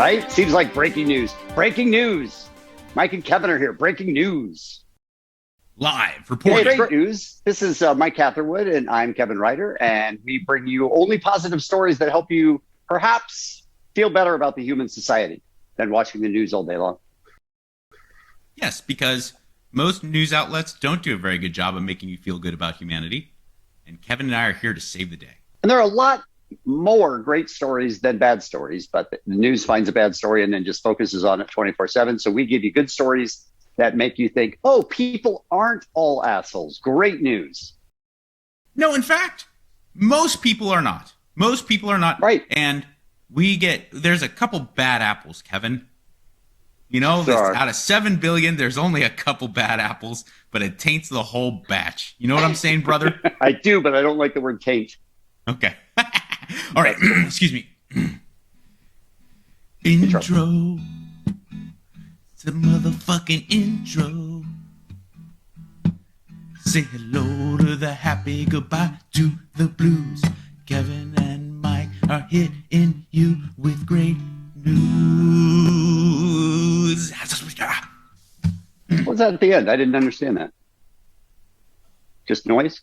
Right? Seems like breaking news. Breaking news. Mike and Kevin are here. Breaking news. Live reporting. Hey, great news. This is Mike Catherwood, and I'm Kevin Ryder, and we bring you only positive stories that help you perhaps feel better about the human society than watching the news all day long. Yes, because most news outlets don't do a very good job of making you feel good about humanity, and Kevin and I are here to save the day. And there are a lot more great stories than bad stories, but the news finds a bad story and then just focuses on it 24/7. So we give you good stories that make you think, oh, people aren't all assholes. Great news. No, in fact, most people are not. Most people are not. Right. And there's a couple bad apples, Kevin. You know, Sure. out of 7 billion, there's only a couple bad apples, but it taints the whole batch. You know what I'm saying, brother? I do, but I don't like the word taint. Okay. All right. Excuse me. Intro. It's a motherfucking intro. Say hello to the happy, goodbye to the blues. Kevin and Mike are hitting you with great news. What was that at the end? I didn't understand that. Just noise?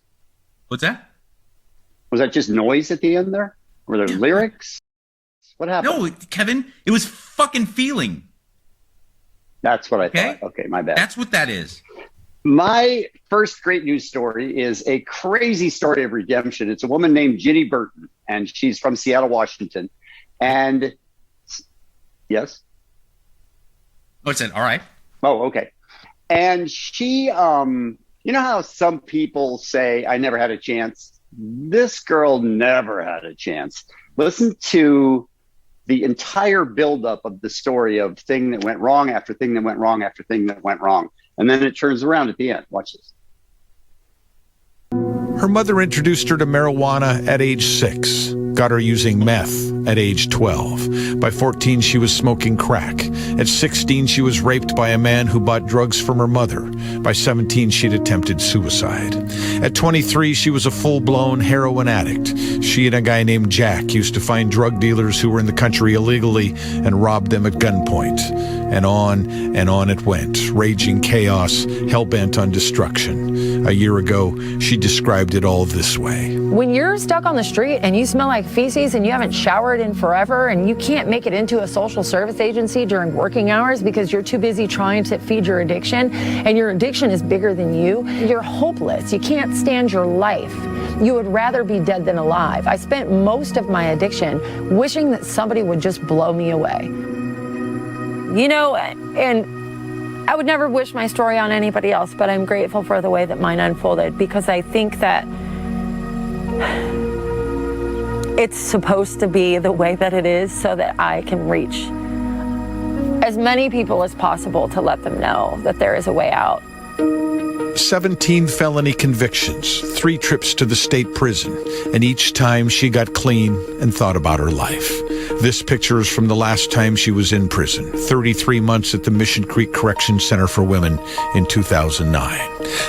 What's that? Was that just noise at the end there? Were there lyrics? What happened? No, Kevin, it was fucking feeling. That's what I Okay? thought. Okay, my bad. That's what that is. My first great news story is a crazy story of redemption. It's a woman named Ginny Burton, and she's from Seattle, Washington. And yes? Oh, it said, all right. Oh, okay. And she, you know how some people say, I never had a chance? This girl never had a chance. Listen to the entire buildup of the story of thing that went wrong after thing that went wrong after thing that went wrong. And then it turns around at the end. Watch this. Her mother introduced her to marijuana at age 6, got her using meth at age 12. By 14, she was smoking crack. At 16, she was raped by a man who bought drugs from her mother. By 17, she'd attempted suicide. At 23, she was a full-blown heroin addict. She and a guy named Jack used to find drug dealers who were in the country illegally and robbed them at gunpoint. And on it went, raging chaos, hell-bent on destruction. A year ago, she described it all this way. When you're stuck on the street and you smell like feces and you haven't showered in forever and you can't make it into a social service agency during working hours because you're too busy trying to feed your addiction and your addiction is bigger than you're hopeless. You can't stand your life. You would rather be dead than alive. I spent most of my addiction wishing that somebody would just blow me away. You know, and I would never wish my story on anybody else, but I'm grateful for the way that mine unfolded because I think that it's supposed to be the way that it is so that I can reach as many people as possible to let them know that there is a way out. 17 felony convictions, 3 trips to the state prison, and each time she got clean and thought about her life. This picture is from the last time she was in prison, 33 months at the Mission Creek Correction Center for Women in 2009.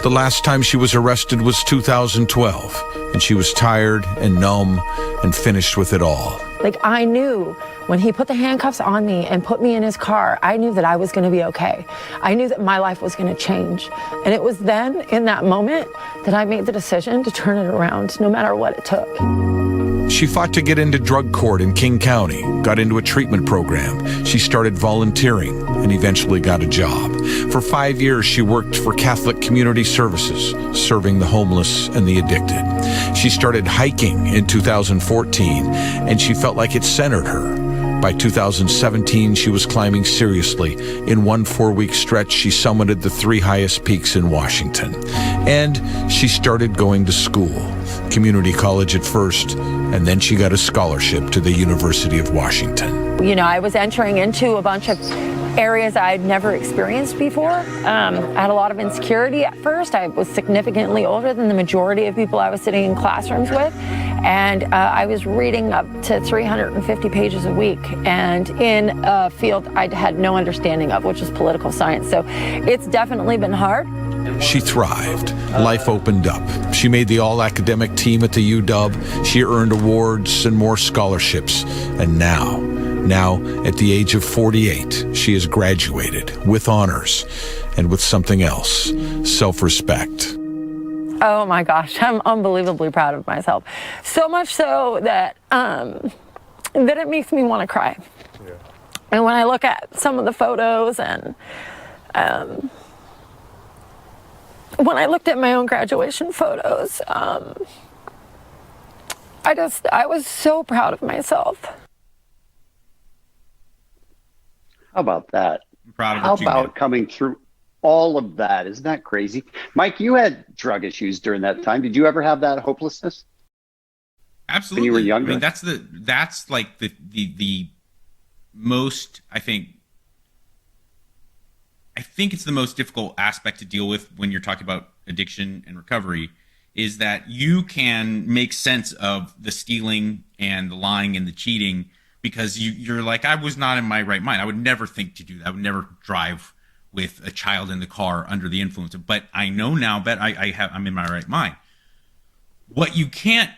The last time she was arrested was 2012, and she was tired and numb and finished with it all. Like, I knew when he put the handcuffs on me and put me in his car, I knew that I was going to be okay. I knew that my life was going to change. And it was then, in that moment, that I made the decision to turn it around, no matter what it took. She fought to get into drug court in King County, got into a treatment program. She started volunteering and eventually got a job. For 5 years, she worked for Catholic Community Services, serving the homeless and the addicted. She started hiking in 2014, and she felt like it centered her. By 2017, she was climbing seriously. In one 4-week stretch, she summited the 3 highest peaks in Washington. And she started going to school, community college at first, and then she got a scholarship to the University of Washington. You know, I was entering into a bunch of areas I'd never experienced before. I had a lot of insecurity at first. I was significantly older than the majority of people I was sitting in classrooms with. And I was reading up to 350 pages a week, and in a field I had no understanding of, which is political science. So it's definitely been hard. She thrived. Life opened up. She made the all-academic team at the UW. She earned awards and more scholarships. And now Now, at the age of 48, she has graduated with honors and with something else, self-respect. Oh my gosh, I'm unbelievably proud of myself. So much so that it makes me want to cry. Yeah. And when I look at some of the photos and when I looked at my own graduation photos, I was so proud of myself. How about that? I'm proud of How what you about did. coming through all of that? Isn't that crazy? Mike, you had drug issues during that time. Did you ever have that hopelessness? Absolutely. When you were younger? I mean, that's like the most, I think it's the most difficult aspect to deal with when you're talking about addiction and recovery, is that you can make sense of the stealing and the lying and the cheating because you're like, I was not in my right mind. I would never think to do that. I would never drive with a child in the car under the influence. But I know now that I'm in my right mind. What you can't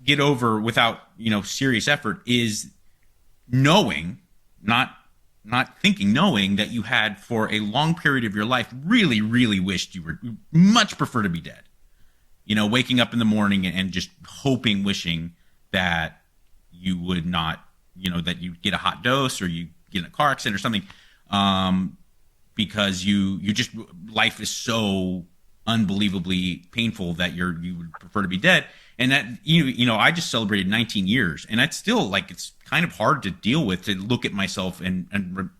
get over without, serious effort is knowing, not thinking, knowing that you had for a long period of your life really, really wished you much prefer to be dead. Waking up in the morning and just hoping, wishing that you would not, that you get a hot dose or you get in a car accident or something, because you just, life is so unbelievably painful that you would prefer to be dead. And that, I just celebrated 19 years, and that's still it's kind of hard to deal with, to look at myself and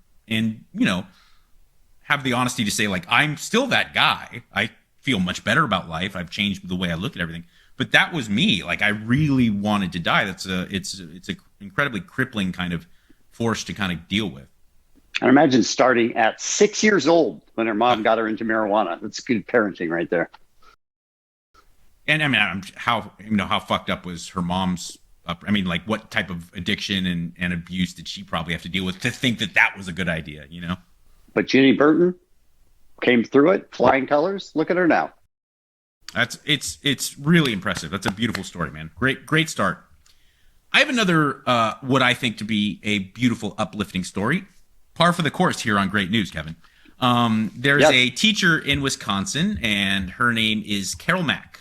have the honesty to say, I'm still that guy. I feel much better about life. I've changed the way I look at everything. But that was me. I really wanted to die. It's a incredibly crippling kind of force to kind of deal with. I imagine starting at 6 years old when her mom got her into marijuana. That's good parenting right there. And I mean, how fucked up was her mom's what type of addiction and abuse did she probably have to deal with to think that was a good idea, But Ginny Burton came through it, flying colors. Look at her now. It's really impressive. That's a beautiful story, man. Great start. I have another, what I think to be a beautiful, uplifting story. Par for the course here on Great News, Kevin. There's a teacher in Wisconsin, and her name is Carol Mack.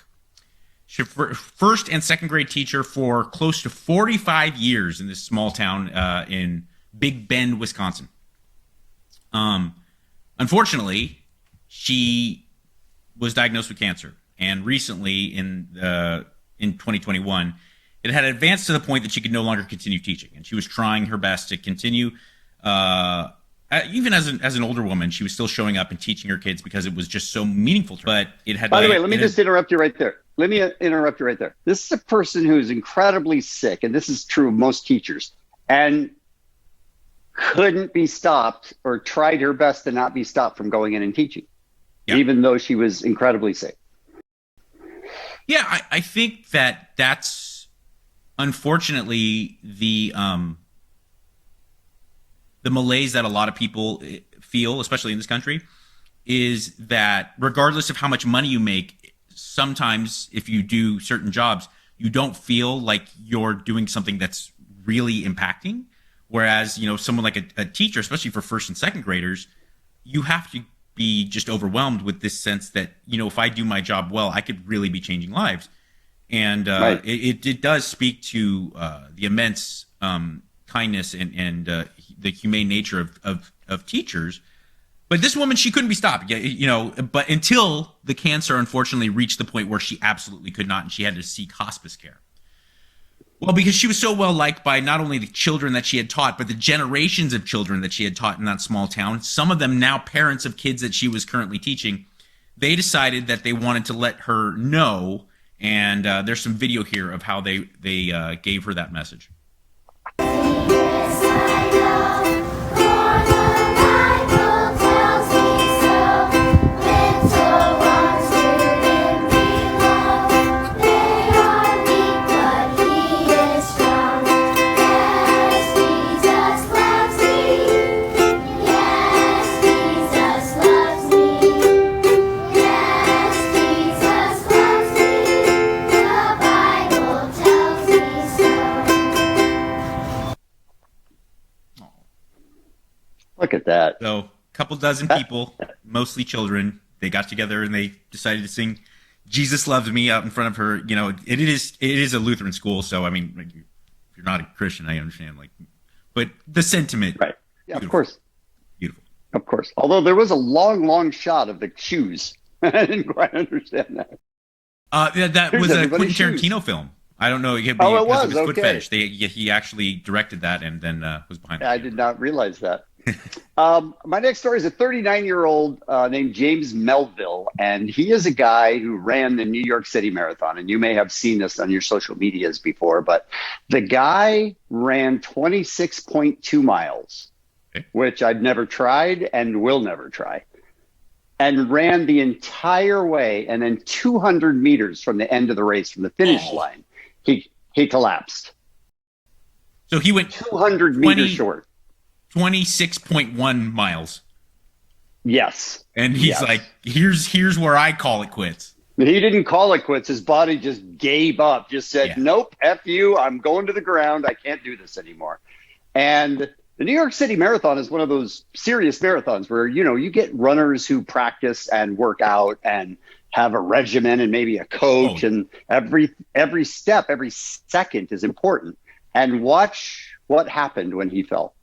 She's first and second grade teacher for close to 45 years in this small town in Big Bend, Wisconsin. Unfortunately, she was diagnosed with cancer, and recently in 2021, it had advanced to the point that she could no longer continue teaching, and she was trying her best to continue. Even as an older woman, she was still showing up and teaching her kids because it was just so meaningful to her. But it had. By the way, let me just interrupt you right there. This is a person who is incredibly sick, and this is true of most teachers, and couldn't be stopped, or tried her best to not be stopped from going in and teaching, even though she was incredibly sick. Yeah, I think that's unfortunately the malaise that a lot of people feel, especially in this country, is that regardless of how much money you make, sometimes if you do certain jobs, you don't feel like you're doing something that's really impacting. Whereas, someone like a teacher, especially for first and second graders, you have to be just overwhelmed with this sense that, if I do my job well, I could really be changing lives. And right. it does speak to the immense kindness and the humane nature of teachers. But this woman, she couldn't be stopped, but until the cancer unfortunately reached the point where she absolutely could not, and she had to seek hospice care. Well, because she was so well liked by not only the children that she had taught, but the generations of children that she had taught in that small town, some of them now parents of kids that she was currently teaching, they decided that they wanted to let her know. And there's some video here of how they gave her that message. Look at that. So a couple dozen people, mostly children, they got together and they decided to sing Jesus Loves Me out in front of her. You know, it is a Lutheran school, so I mean, like, if you're not a Christian, I understand. Like, but the sentiment, right? Yeah, beautiful. Of course, beautiful, of course. Although there was a long shot of the shoes, I didn't quite understand that. That Here's was a Quentin shoes. Tarantino film. I don't know. It was Foot okay. Fetish. He actually directed that and then was behind it. I did not realize that. My next story is a 39-year-old named James Melville, and he is a guy who ran the New York City Marathon. And you may have seen this on your social medias before, but the guy ran 26.2 miles, which I've never tried and will never try, and ran the entire way. And then 200 meters from the end of the race, from the finish line, he collapsed. So he went 200 meters short. 26.1 miles. Yes. And he's like, here's where I call it quits. He didn't call it quits. His body just gave up, just said, nope, F you. I'm going to the ground. I can't do this anymore. And the New York City Marathon is one of those serious marathons where, you know, you get runners who practice and work out and have a regimen and maybe a coach, and every step, every second is important. And watch what happened when he fell.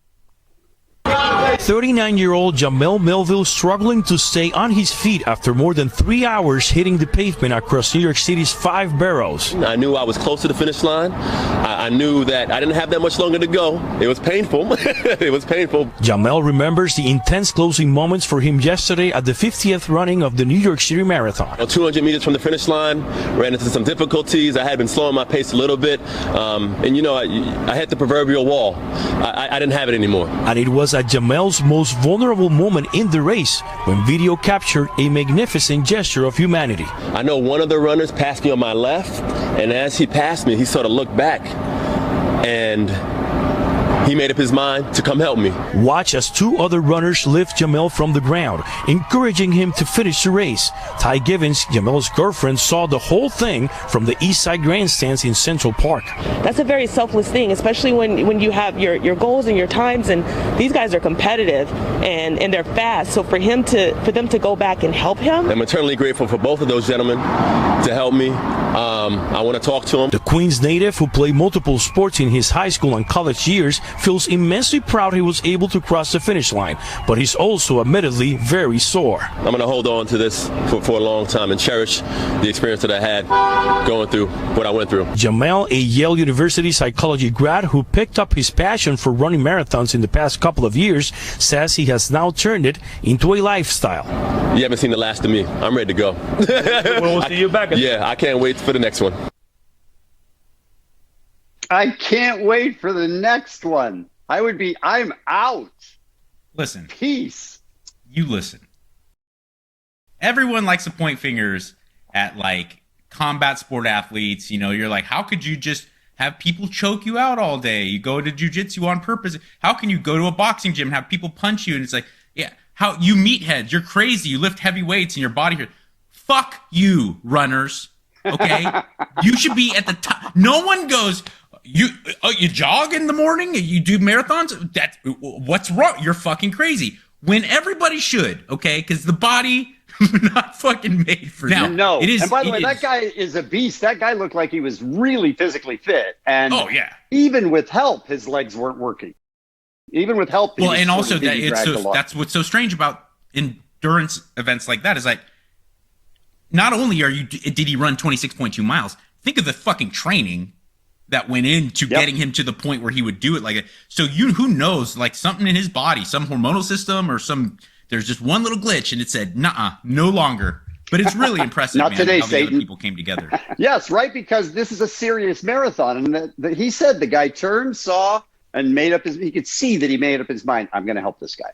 39-year-old Jamel Melville struggling to stay on his feet after more than 3 hours hitting the pavement across New York City's 5 boroughs. I knew I was close to the finish line. I knew that I didn't have that much longer to go. It was painful. It was painful. Jamel remembers the intense closing moments for him yesterday at the 50th running of the New York City Marathon. 200 meters from the finish line, ran into some difficulties. I had been slowing my pace a little bit. And, you know, I hit the proverbial wall. I didn't have it anymore. And it was at Jamel's most vulnerable moment in the race when video captured a magnificent gesture of humanity. I know one of the runners passed me on my left, and as he passed me, he sort of looked back and he made up his mind to come help me. Watch as 2 other runners lift Jamel from the ground, encouraging him to finish the race. Ty Givens, Jamel's girlfriend, saw the whole thing from the East Side grandstands in Central Park. That's a very selfless thing, especially when you have your goals and your times, and these guys are competitive and they're fast. So for them to go back and help him. I'm eternally grateful for both of those gentlemen to help me. I want to talk to him. The Queens native, who played multiple sports in his high school and college years, feels immensely proud he was able to cross the finish line, but he's also admittedly very sore. I'm going to hold on to this for a long time and cherish the experience that I had going through what I went through. Jamel, a Yale University psychology grad who picked up his passion for running marathons in the past couple of years, says he has now turned it into a lifestyle. You haven't seen the last of me. I'm ready to go. We'll see you back. Yeah, I can't wait for the next one. I can't wait for the next one. I'm out. Listen. Peace. You listen. Everyone likes to point fingers at, like, combat sport athletes. You know, you're like, how could you just have people choke you out all day? You go to jiu-jitsu on purpose. How can you go to a boxing gym and have people punch you? And it's like, yeah, how you meatheads, you're crazy. You lift heavy weights and your body here. Fuck you, runners. Okay? You should be at the top. No one goes, you jog in the morning? You do marathons? What's wrong? You're fucking crazy. When everybody should, okay? Because the body not fucking made for now. No. It is. And by the way, that guy is a beast. That guy looked like he was really physically fit. And even with help, his legs weren't working. Even with help. Well, and also that's what's so strange about endurance events like that is like, not only did he run 26.2 miles, think of the fucking training that went into getting him to the point where he would do it like that. So who knows, like something in his body, some hormonal system or there's just one little glitch and it said, no longer. But it's really impressive, Not man, today, how Satan. the other people came together. Yes, right, because this is a serious marathon. And he said the guy turned, saw, and he could see that he made up his mind, I'm going to help this guy.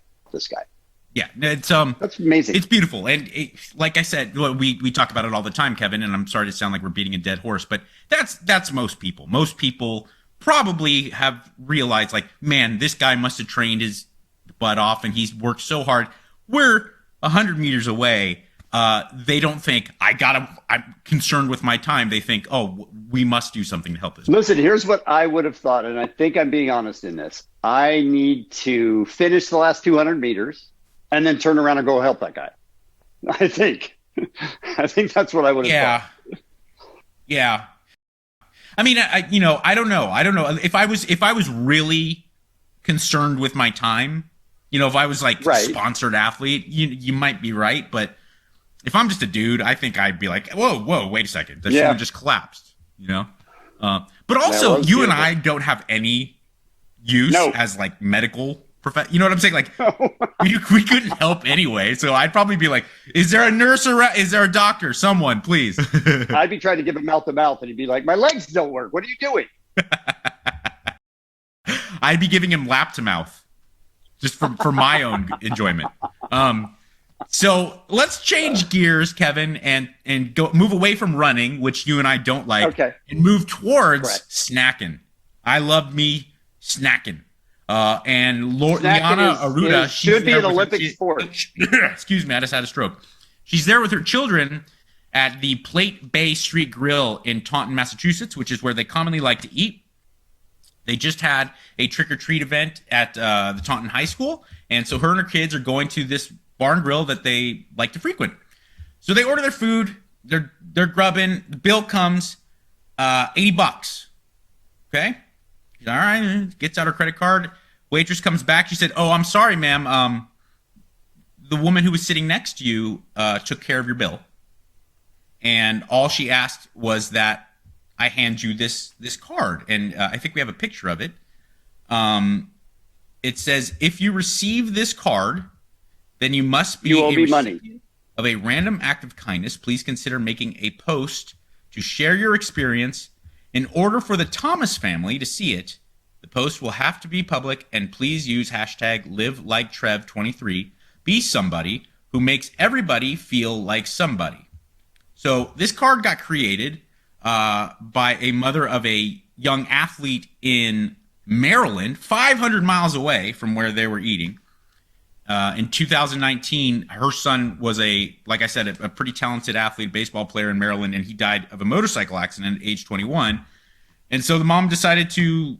Yeah, it's that's amazing. It's beautiful, and like I said, we talk about it all the time, Kevin. And I'm sorry to sound like we're beating a dead horse, but that's most people. Most people probably have realized, like, man, this guy must have trained his butt off, and he's worked so hard. We're 100 meters away they don't think I'm concerned with my time. They think, oh, we must do something to help this. Listen, here's what I would have thought, and I think I'm being honest in this. I need to finish the last 200 meters and then turn around and go help that guy. I think that's what I would have thought. Yeah. I mean, I don't know. If I was really concerned with my time, if I was like sponsored athlete, you might be right. But if I'm just a dude, I think I'd be like, whoa, wait a second. That shouldn't have just collapsed, But also, you and I don't have any use as like medical you know what I'm saying? Like, we couldn't help anyway. So I'd probably be like, is there a nurse around? Is there a doctor? Someone, please. I'd be trying to give him mouth to mouth, and he'd be like, my legs don't work. What are you doing? I'd be giving him lap to mouth just for my own enjoyment. So let's change gears, Kevin, and move away from running, which you and I don't like, and move towards snacking. I love me snacking. And Liana Aruda, should be an Olympic sport. Excuse me, I just had a stroke. She's there with her children at the Plate Bay Street Grill in Taunton, Massachusetts, which is where they commonly like to eat. They just had a trick-or-treat event at the Taunton High School, and so her and her kids are going to this barn grill that they like to frequent. So they order their food, they're grubbing, the bill comes, $80. Okay? All right, gets out her credit card. Waitress comes back. She said, "Oh, I'm sorry, ma'am. The woman who was sitting next to you took care of your bill, and all she asked was that I hand you this card." And I think we have a picture of it. It says, "If you receive this card, then you must be a recipient of a random act of kindness. Please consider making a post to share your experience. In order for the Thomas family to see it, the post will have to be public, and please use hashtag #LiveLikeTrev23. Be somebody who makes everybody feel like somebody." So this card got created by a mother of a young athlete in Maryland, 500 miles away from where they were eating. In 2019, her son was like I said, a pretty talented athlete, baseball player in Maryland, and he died of a motorcycle accident at age 21. And so the mom decided to,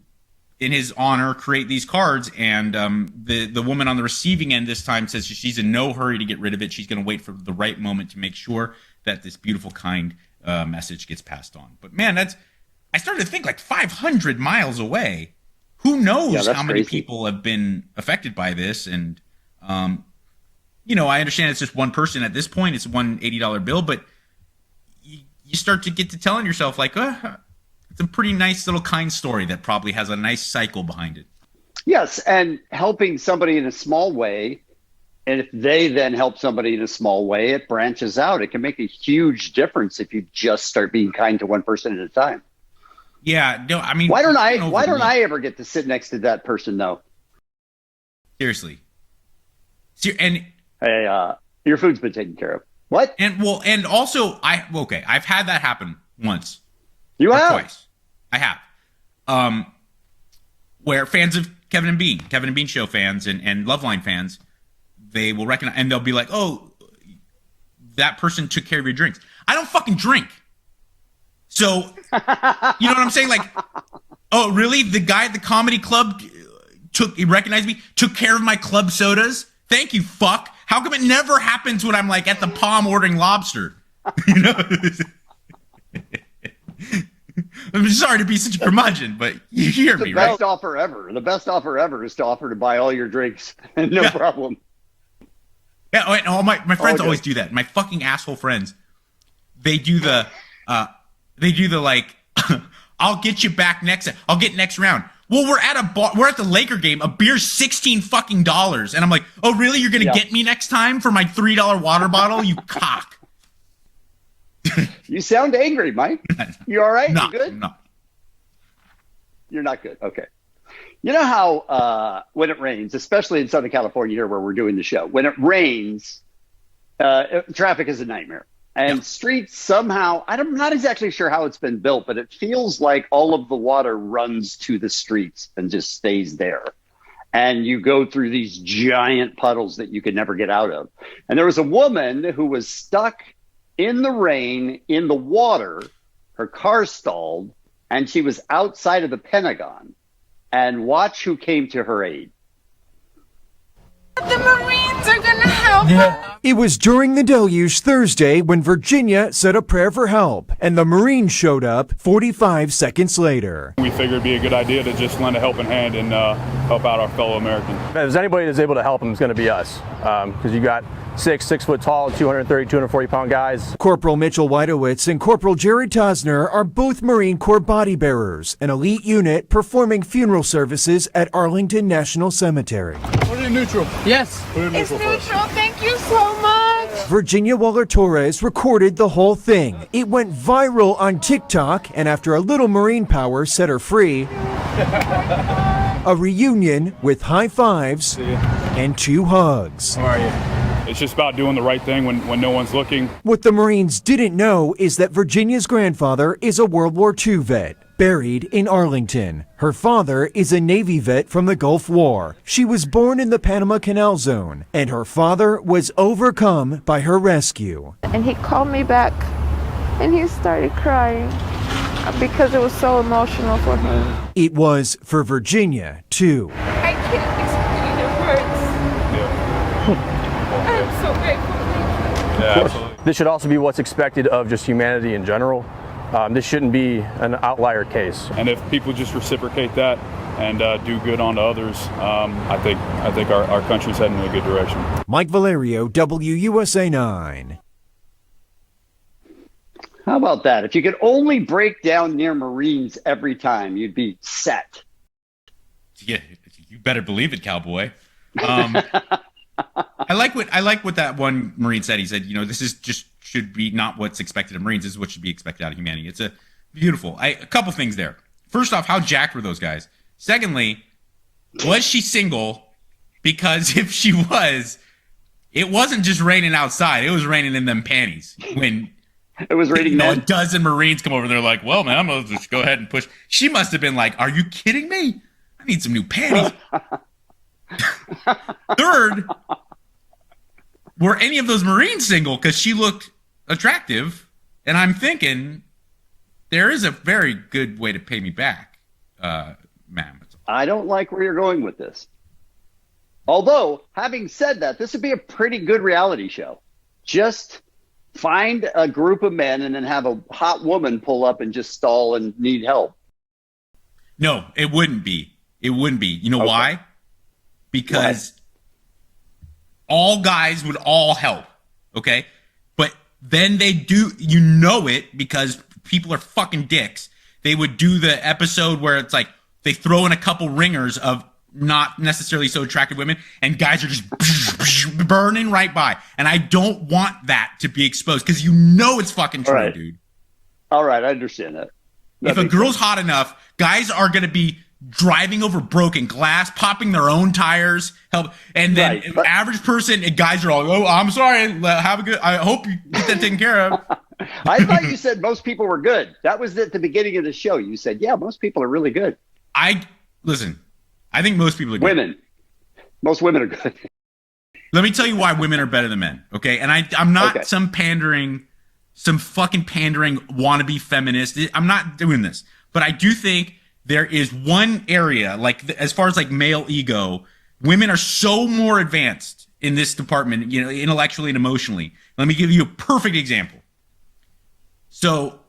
in his honor, create these cards. And the woman on the receiving end this time says she's in no hurry to get rid of it. She's going to wait for the right moment to make sure that this beautiful, kind message gets passed on. But man, I started to think like 500 miles away. Who knows how many people have been affected by this? And I understand it's just one person at this point. It's one $80 bill, but you start to get to telling yourself like, it's a pretty nice little kind story that probably has a nice cycle behind it. Yes, and helping somebody in a small way, and if they then help somebody in a small way, it branches out. It can make a huge difference if you just start being kind to one person at a time. Yeah, no, I mean, why don't I ever get to sit next to that person though? Seriously. And hey, your food's been taken care of. What? And also I've had that happen once. You have? Twice. I have. Where fans of Kevin and Bean Show fans and Loveline fans, they will recognize, and they'll be like, "Oh, that person took care of your drinks." I don't fucking drink. So, you know what I'm saying? Like, oh, really? The guy at the comedy club he recognized me, took care of my club sodas? Thank you, fuck. How come it never happens when I'm like at the Palm ordering lobster? You know? I'm sorry to be such a curmudgeon, but you hear me, right? The best offer ever. The best offer ever is to offer to buy all your drinks. No problem. Yeah, and all my friends always do that. My fucking asshole friends. They do the like, I'll get you back I'll get next round. Well, we're at the Laker game. A beer's $16 fucking dollars. And I'm like, oh, really? You're going to get me next time for my $3 water bottle? You cock. You sound angry, Mike. You all right? No, you good? No. You're not good. Okay. You know how when it rains, especially in Southern California here where we're doing the show, when it rains, traffic is a nightmare. And streets somehow, I'm not exactly sure how it's been built, but it feels like all of the water runs to the streets and just stays there. and you go through these giant puddles that you could never get out of. And there was a woman who was stuck in the rain, in the water. Her car stalled, and she was outside of the Pentagon. And watch who came to her aid. The Marines are gonna help us. It was during the deluge Thursday when Virginia said a prayer for help, and the Marines showed up 45 seconds later. We figured it'd be a good idea to just lend a helping hand and help out our fellow Americans. If there's anybody that's able to help them, it's going to be us. Because you got 6 foot tall, 230, 240 pound guys. Corporal Mitchell Weidowitz and Corporal Jared Tosner are both Marine Corps body bearers, an elite unit performing funeral services at Arlington National Cemetery. Put it in neutral. Yes. Put it in It's neutral. neutral. Thank you so much. Virginia Waller-Torres recorded the whole thing. It went viral on TikTok, and after a little Marine power set her free, a reunion with high fives and 2 hugs. How are you? It's just about doing the right thing when no one's looking. What the Marines didn't know is that Virginia's grandfather is a World War II vet, buried in Arlington. Her father is a Navy vet from the Gulf War. She was born in the Panama Canal Zone, and her father was overcome by her rescue. And he called me back, and he started crying because it was so emotional for him. It was for Virginia, too. I can't explain in words. I'm so grateful. Yeah, absolutely. This should also be what's expected of just humanity in general. This shouldn't be an outlier case. And if people just reciprocate that and do good on to others, I think our country's heading in a good direction. Mike Valerio, WUSA 9. How about that? If you could only break down near Marines every time, you'd be set. Yeah, you better believe it, cowboy. I like what that one Marine said. He said, this is just should be not what's expected of Marines. This is what should be expected out of humanity. It's a beautiful. A couple things there. First off, how jacked were those guys? Secondly, was she single? Because if she was, it wasn't just raining outside. It was raining in them panties when it was raining. A dozen Marines come over. They're like, well, man, I'm going to just go ahead and push. She must have been like, are you kidding me? I need some new panties. Third, were any of those Marines single? Because she looked attractive, and I'm thinking there is a very good way to pay me back, ma'am. I don't like where you're going with this. Although, having said that, this would be a pretty good reality show. Just find a group of men and then have a hot woman pull up and just stall and need help. No, it wouldn't be. It wouldn't be. You know why? Because all guys would all help, okay? But then they do, it because people are fucking dicks. They would do the episode where it's like they throw in a couple ringers of not necessarily so attractive women, and guys are just burning right by. And I don't want that to be exposed because it's fucking true, dude. All right, I understand that. If a girl's hot enough, guys are going to be driving over broken glass, popping their own tires, and then an average person, and guys are all, I'm sorry, have a good, I hope you get that taken care of. I thought you said most people were good. That was at the beginning of the show. You said, yeah, most people are really good. Listen, I think most people are good. Most women are good. Let me tell you why women are better than men, okay? And I'm not some fucking pandering wannabe feminist. I'm not doing this. But I do think there is one area, as far as male ego, women are so more advanced in this department, intellectually and emotionally. Let me give you a perfect example. So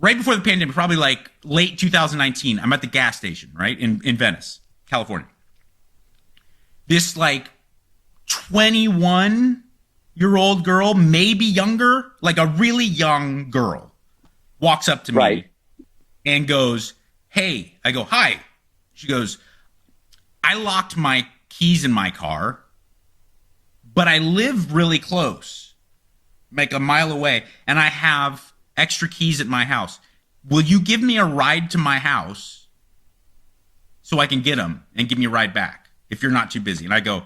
right before the pandemic, probably late 2019, I'm at the gas station, right? In Venice, California. This 21-year-old girl, maybe younger, a really young girl, walks up to me and goes, hey. I go, hi. She goes, I locked my keys in my car, but I live really close, a mile away, and I have extra keys at my house. Will you give me a ride to my house so I can get them and give me a ride back if you're not too busy? And I go,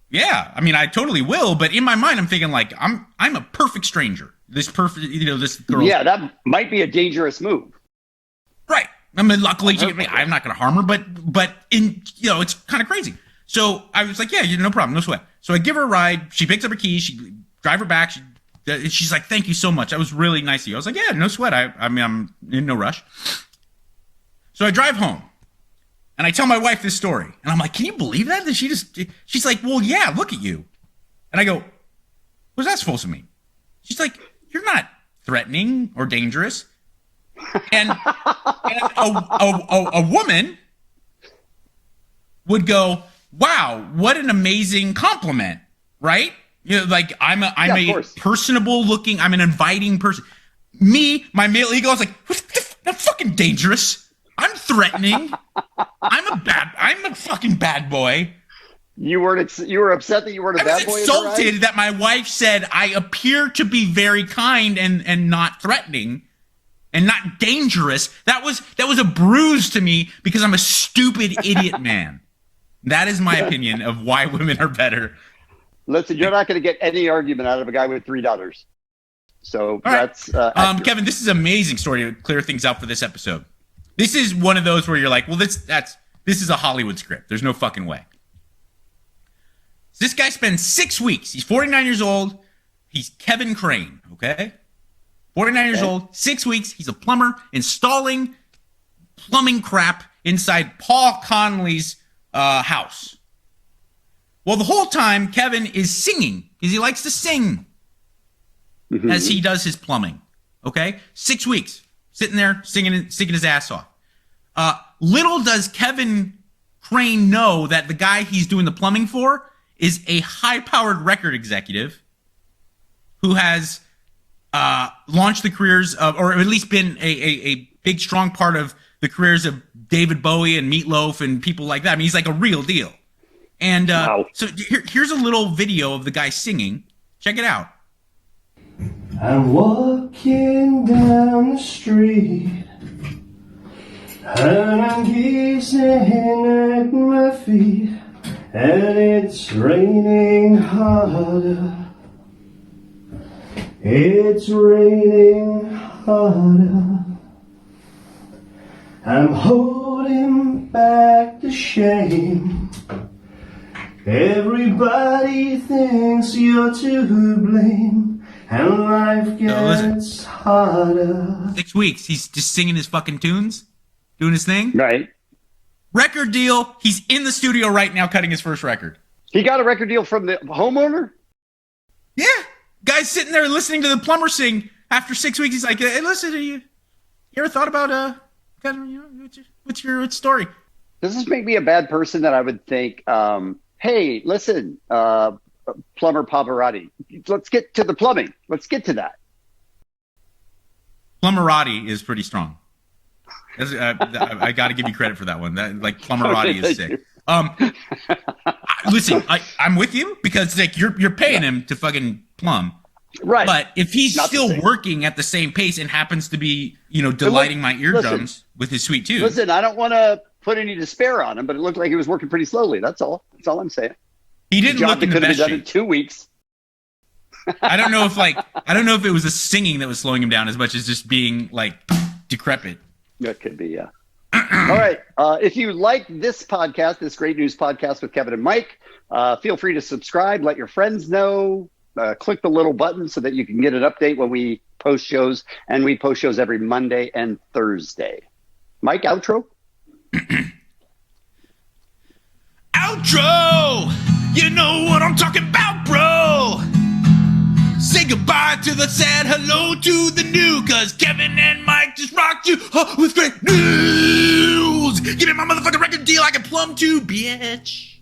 yeah, I totally will. But in my mind, I'm thinking I'm a perfect stranger. This girl. Yeah, that might be a dangerous move. Right. I mean, luckily, I'm not going to harm her, but it's kind of crazy. So I was like, yeah, no problem, no sweat. So I give her a ride. She picks up her keys. She drive her back. She's like, thank you so much. That was really nice of you. I was like, yeah, no sweat. I mean, I'm in no rush. So I drive home and I tell my wife this story and I'm like, can you believe that? She's like, well, yeah, look at you. And I go, what's that supposed to mean? She's like, you're not threatening or dangerous. And a woman would go, wow, what an amazing compliment, right? Like I'm a personable looking, I'm an inviting person. Me, my male ego is like, I'm fucking dangerous. I'm threatening. I'm a fucking bad boy. You were upset that you weren't a bad boy? I was insulted that my wife said I appear to be very kind and not threatening and not dangerous. That was a bruise to me because I'm a stupid idiot man. That is my opinion of why women are better. Listen, you're not going to get any argument out of a guy with 3 daughters. So that's Kevin, this is an amazing story to clear things up for this episode. This is one of those where you're like, well, this is a Hollywood script. There's no fucking way. So this guy spends 6 weeks. He's 49 years old. He's Kevin Crane, okay? 49 years old, 6 weeks. He's a plumber installing plumbing crap inside Paul Connolly's house. Well, the whole time, Kevin is singing because he likes to sing as he does his plumbing, okay? 6 weeks, sitting there singing his ass off. Little does Kevin Crane know that the guy he's doing the plumbing for is a high-powered record executive who has launched the careers of, or at least been a big, strong part of the careers of David Bowie and Meatloaf and people like that. I mean, he's like a real deal. And so here's a little video of the guy singing. Check it out. I'm walking down the street and I'm gazing at my feet, and it's raining harder. It's raining harder. I'm holding back the shame. Everybody thinks you're to blame, and life gets harder. 6 weeks, he's just singing his fucking tunes, doing his thing. Right. Record deal. He's in the studio right now cutting his first record. He got a record deal from the homeowner? Yeah. Guy's sitting there listening to the plumber sing. After 6 weeks, he's like, hey, listen, you ever thought about what's your story? Does this make me a bad person that I would think, hey, listen, plumber Pavarotti, let's get to the plumbing. Let's get to that. Plumberati is pretty strong. I got to give you credit for that one. Plumberati is sick. Listen, I'm with you because like you're paying him to fucking plumb. Right. But if he's still working at the same pace and happens to be, delighting my eardrums with his sweet tunes. Listen, I don't want to put any despair on him, but it looked like he was working pretty slowly. That's all. That's all I'm saying. He didn't look in the best shape. Done in 2 weeks. I don't know if it was the singing that was slowing him down as much as just being like decrepit. That could be, yeah. All right. If you like this podcast, this great news podcast with Kevin and Mike, feel free to subscribe. Let your friends know. Click the little button so that you can get an update when we post shows. And we post shows every Monday and Thursday. Mike, outro? Outro! You know what I'm talking about, bro! Say goodbye to the sad, hello to the new, cause Kevin and Mike just rocked you with great news! Give me my motherfucking record deal I can plumb to, bitch!